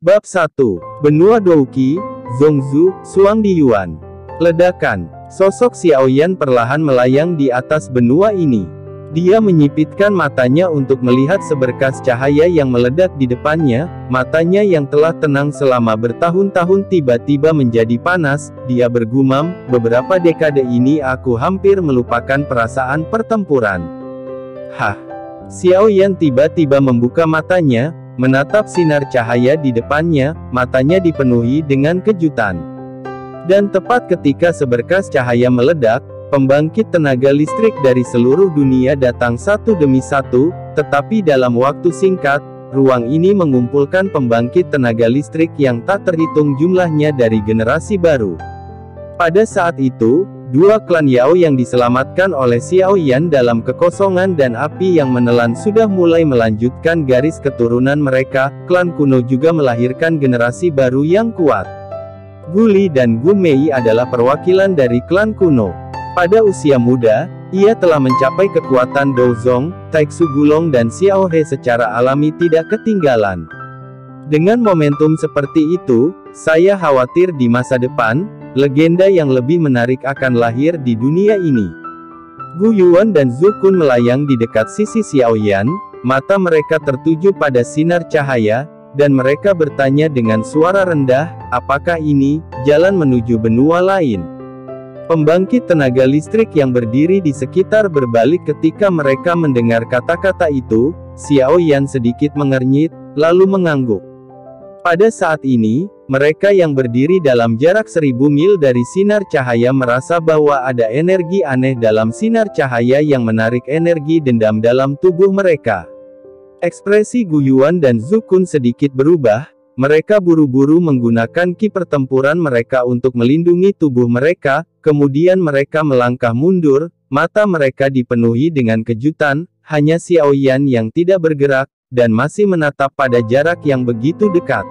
Bab 1. Benua Douqi, Zhongzhou, Shuangdiyuan. Ledakan. Sosok Xiaoyan perlahan melayang di atas benua ini. Dia menyipitkan matanya untuk melihat seberkas cahaya yang meledak di depannya. Matanya yang telah tenang selama bertahun-tahun tiba-tiba menjadi panas. Dia bergumam, beberapa dekade ini aku hampir melupakan perasaan pertempuran. Hah. Xiaoyan tiba-tiba membuka matanya, menatap sinar cahaya di depannya, matanya dipenuhi dengan kejutan. Dan tepat ketika seberkas cahaya meledak, pembangkit tenaga listrik dari seluruh dunia datang satu demi satu, tetapi dalam waktu singkat, ruang ini mengumpulkan pembangkit tenaga listrik yang tak terhitung jumlahnya dari generasi baru. Pada saat itu, dua klan Yao yang diselamatkan oleh Xiaoyan dalam kekosongan dan api yang menelan sudah mulai melanjutkan garis keturunan mereka. Klan kuno juga melahirkan generasi baru yang kuat. Guli dan Gu Mei adalah perwakilan dari klan kuno. Pada usia muda, ia telah mencapai kekuatan Douzong, Taixu Gulong dan Xiao He secara alami tidak ketinggalan. Dengan momentum seperti itu, saya khawatir di masa depan, legenda yang lebih menarik akan lahir di dunia ini. Gu Yuan dan Zhu Kun melayang di dekat sisi Xiaoyan, mata mereka tertuju pada sinar cahaya, dan mereka bertanya dengan suara rendah, apakah ini jalan menuju benua lain? Pembangkit tenaga listrik yang berdiri di sekitar berbalik ketika mereka mendengar kata-kata itu. Xiaoyan sedikit mengernyit, lalu mengangguk. Pada saat ini, mereka yang berdiri dalam jarak 1000 mil dari sinar cahaya merasa bahwa ada energi aneh dalam sinar cahaya yang menarik energi dendam dalam tubuh mereka. Ekspresi Gu Yuan dan Zhu Kun sedikit berubah. Mereka buru-buru menggunakan ki pertempuran mereka untuk melindungi tubuh mereka, kemudian mereka melangkah mundur, mata mereka dipenuhi dengan kejutan. Hanya Xiaoyan yang tidak bergerak, dan masih menatap pada jarak yang begitu dekat.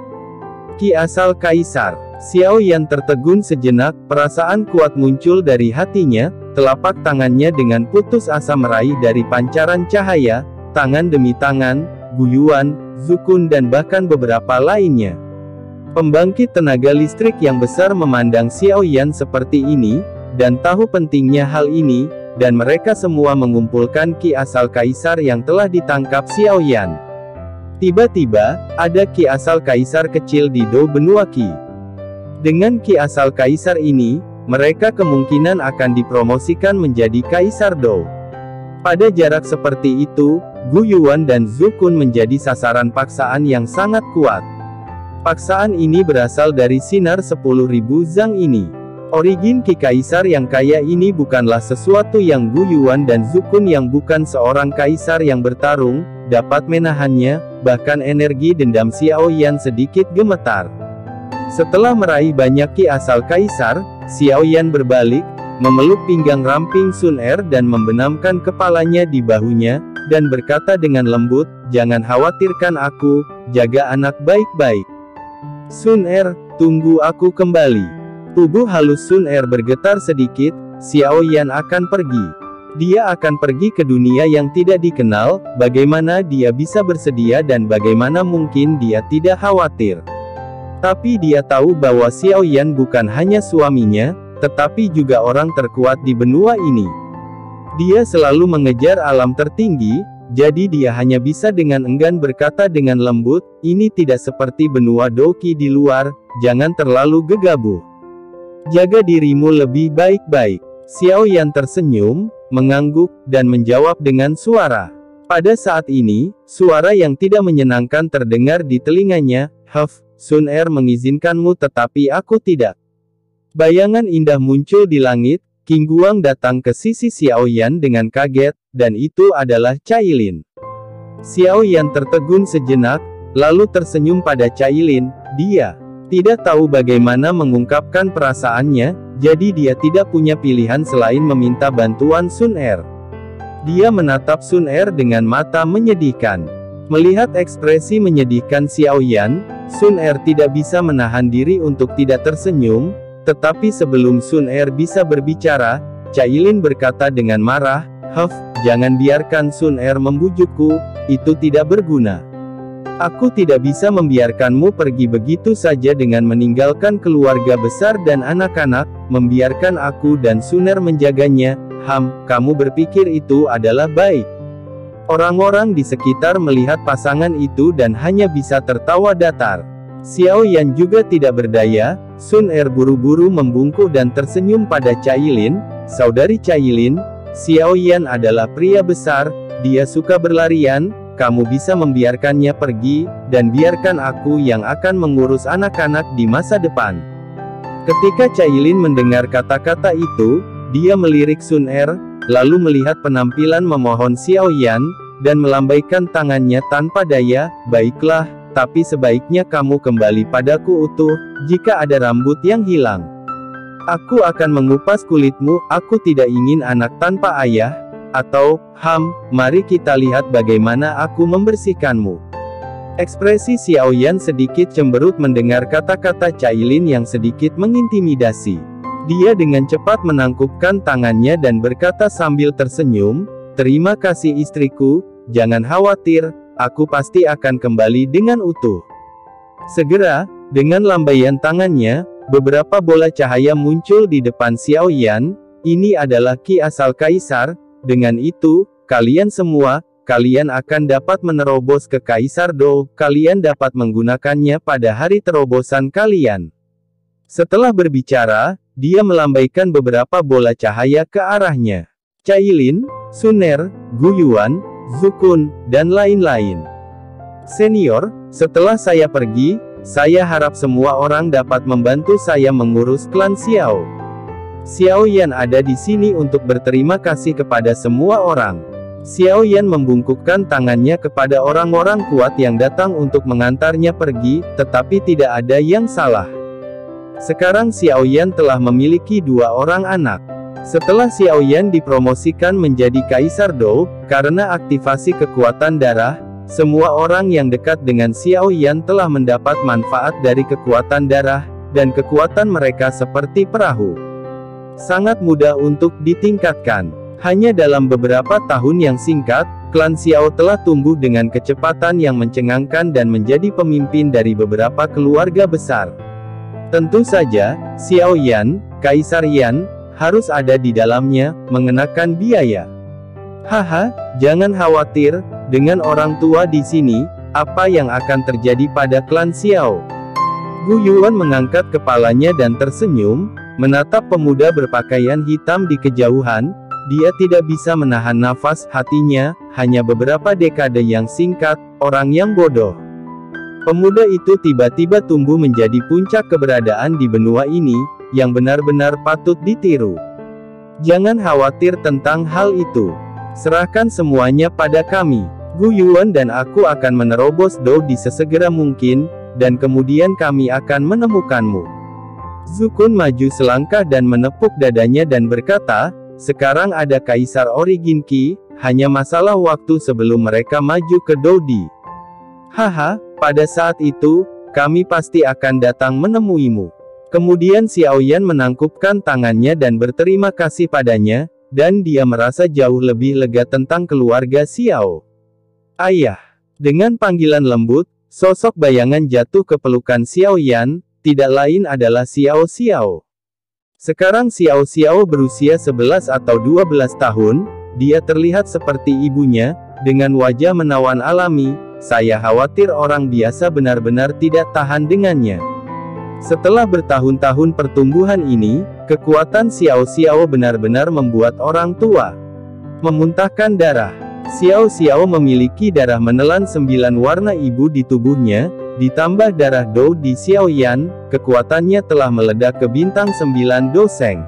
Ki asal Kaisar. Xiaoyan tertegun sejenak, perasaan kuat muncul dari hatinya, telapak tangannya dengan putus asa meraih dari pancaran cahaya, tangan demi tangan, Gu Yuan, Zhu Kun dan bahkan beberapa lainnya. Pembangkit tenaga listrik yang besar memandang Xiaoyan seperti ini, dan tahu pentingnya hal ini, dan mereka semua mengumpulkan ki asal Kaisar yang telah ditangkap Xiaoyan. Tiba-tiba, ada ki asal Kaisar kecil di Dou benua Qi. Dengan ki asal Kaisar ini, mereka kemungkinan akan dipromosikan menjadi Kaisar Dou. Pada jarak seperti itu, Gu Yuan dan Zhu Kun menjadi sasaran paksaan yang sangat kuat. Paksaan ini berasal dari sinar 10.000 zang ini. Origin ki Kaisar yang kaya ini bukanlah sesuatu yang Gu Yuan dan Zhu Kun yang bukan seorang kaisar yang bertarung, dapat menahannya, bahkan energi dendam Xiaoyan sedikit gemetar. Setelah meraih banyak ki asal Kaisar, Xiaoyan berbalik, memeluk pinggang ramping Sun Er dan membenamkan kepalanya di bahunya, dan berkata dengan lembut, jangan khawatirkan aku, jaga anak baik-baik. Sun Er, tunggu aku kembali. Tubuh halus Sun Er bergetar sedikit. Xiaoyan akan pergi. Dia akan pergi ke dunia yang tidak dikenal. Bagaimana dia bisa bersedia dan bagaimana mungkin dia tidak khawatir? Tapi dia tahu bahwa Xiaoyan bukan hanya suaminya, tetapi juga orang terkuat di benua ini. Dia selalu mengejar alam tertinggi, jadi dia hanya bisa dengan enggan berkata dengan lembut, ini tidak seperti benua Douqi di luar, jangan terlalu gegabah. Jaga dirimu lebih baik-baik. Xiaoyan tersenyum, mengangguk, dan menjawab dengan suara. Pada saat ini, suara yang tidak menyenangkan terdengar di telinganya, Sun Er mengizinkanmu tetapi aku tidak. Bayangan indah muncul di langit, King Guang datang ke sisi Xiaoyan dengan kaget, dan itu adalah Cailin. Xiaoyan tertegun sejenak, lalu tersenyum pada Cailin. Dia tidak tahu bagaimana mengungkapkan perasaannya, jadi dia tidak punya pilihan selain meminta bantuan Sun Er. Dia menatap Sun Er dengan mata menyedihkan. Melihat ekspresi menyedihkan Xiaoyan, Sun Er tidak bisa menahan diri untuk tidak tersenyum. Tetapi sebelum Sun Er bisa berbicara, Cailin berkata dengan marah, jangan biarkan Sun Er membujukku, itu tidak berguna. Aku tidak bisa membiarkanmu pergi begitu saja dengan meninggalkan keluarga besar dan anak-anak, membiarkan aku dan Suner menjaganya. Kamu berpikir itu adalah baik?" Orang-orang di sekitar melihat pasangan itu dan hanya bisa tertawa datar. Xiao Yan juga tidak berdaya. Sun Er buru-buru membungkuk dan tersenyum pada Cailin. "Saudari Cailin, Xiao Yan adalah pria besar, dia suka berlarian. Kamu bisa membiarkannya pergi, dan biarkan aku yang akan mengurus anak-anak di masa depan." Ketika Cailin mendengar kata-kata itu, dia melirik Sun Er, lalu melihat penampilan memohon Xiao Yan, dan melambaikan tangannya tanpa daya. "Baiklah, tapi sebaiknya kamu kembali padaku utuh, jika ada rambut yang hilang. Aku akan mengupas kulitmu, aku tidak ingin anak tanpa ayah. Atau, mari kita lihat bagaimana aku membersihkanmu." Ekspresi Xiao Yan sedikit cemberut mendengar kata-kata Cailin yang sedikit mengintimidasi. Dia dengan cepat menangkupkan tangannya dan berkata sambil tersenyum, "Terima kasih istriku, jangan khawatir, aku pasti akan kembali dengan utuh." Segera, dengan lambaian tangannya, beberapa bola cahaya muncul di depan Xiao Yan. "Ini adalah ki asal kaisar. Dengan itu, kalian semua, kalian akan dapat menerobos ke Kaisar Dou. Kalian dapat menggunakannya pada hari terobosan kalian." Setelah berbicara, dia melambaikan beberapa bola cahaya ke arahnya. Cailin, Suner, Gu Yuan, Zukun, dan lain-lain. "Senior, setelah saya pergi, saya harap semua orang dapat membantu saya mengurus klan Xiao. Xiao Yan ada di sini untuk berterima kasih kepada semua orang." Xiao Yan membungkukkan tangannya kepada orang-orang kuat yang datang untuk mengantarnya pergi, tetapi tidak ada yang salah. Sekarang Xiao Yan telah memiliki 2 orang anak. Setelah Xiao Yan dipromosikan menjadi Kaisar Dou, karena aktivasi kekuatan darah, semua orang yang dekat dengan Xiao Yan telah mendapat manfaat dari kekuatan darah, dan kekuatan mereka seperti perahu. Sangat mudah untuk ditingkatkan. Hanya dalam beberapa tahun yang singkat, klan Xiao telah tumbuh dengan kecepatan yang mencengangkan dan menjadi pemimpin dari beberapa keluarga besar. Tentu saja, Xiao Yan, Kaisar Yan, harus ada di dalamnya, mengenakan biaya. Jangan khawatir, dengan orang tua di sini, apa yang akan terjadi pada klan Xiao?" Gu Yuan mengangkat kepalanya dan tersenyum, menatap pemuda berpakaian hitam di kejauhan. Dia tidak bisa menahan nafas hatinya, hanya beberapa dekade yang singkat, orang yang bodoh. Pemuda itu tiba-tiba tumbuh menjadi puncak keberadaan di benua ini, yang benar-benar patut ditiru. Jangan khawatir tentang hal itu. Serahkan semuanya pada kami. Gu Yuan dan aku akan menerobos Dou di sesegera mungkin, dan kemudian kami akan menemukanmu. Zukun maju selangkah dan menepuk dadanya dan berkata, "Sekarang ada Kaisar Origin Qi, hanya masalah waktu sebelum mereka maju ke Dodi. Pada saat itu, kami pasti akan datang menemuimu." Kemudian Xiao Yan menangkupkan tangannya dan berterima kasih padanya, dan dia merasa jauh lebih lega tentang keluarga Xiao. "Ayah." Dengan panggilan lembut, sosok bayangan jatuh ke pelukan Xiao Yan, tidak lain adalah Xiao Xiao. Sekarang Xiao Xiao berusia 11 atau 12 tahun, dia terlihat seperti ibunya, dengan wajah menawan alami. Saya khawatir orang biasa benar-benar tidak tahan dengannya. Setelah bertahun-tahun pertumbuhan ini, kekuatan Xiao Xiao benar-benar membuat orang tua memuntahkan darah. Xiao Xiao memiliki darah menelan 9 warna ibu di tubuhnya, ditambah darah Dou di Xiao Yan, kekuatannya telah meledak ke bintang 9 Doseng.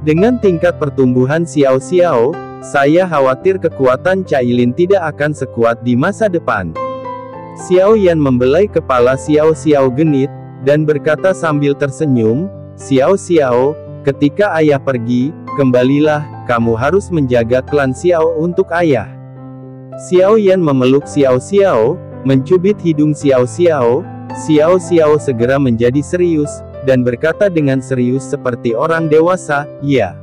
Dengan tingkat pertumbuhan Xiao Xiao, saya khawatir kekuatan Cailin tidak akan sekuat di masa depan. Xiao Yan membelai kepala Xiao Xiao genit, dan berkata sambil tersenyum, "Xiao Xiao, ketika ayah pergi, kembalilah, kamu harus menjaga klan Xiao untuk ayah." Xiao Yan memeluk Xiao Xiao, mencubit hidung Xiao Xiao. Xiao Xiao segera menjadi serius, dan berkata dengan serius seperti orang dewasa, "Ya,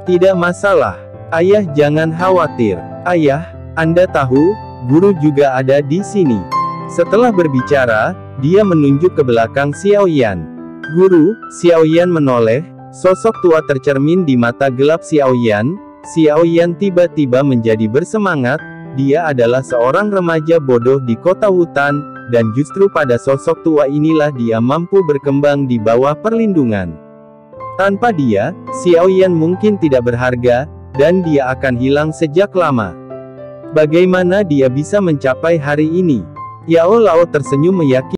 tidak masalah. Ayah jangan khawatir. Ayah, Anda tahu, guru juga ada di sini." Setelah berbicara, dia menunjuk ke belakang Xiao Yan. Guru, Xiao Yan menoleh, sosok tua tercermin di mata gelap Xiao Yan. Xiao Yan tiba-tiba menjadi bersemangat, dia adalah seorang remaja bodoh di kota hutan, dan justru pada sosok tua inilah dia mampu berkembang di bawah perlindungan. Tanpa dia, Xiao Yan mungkin tidak berharga, dan dia akan hilang sejak lama. Bagaimana dia bisa mencapai hari ini? Yao Lao tersenyum meyakinkan.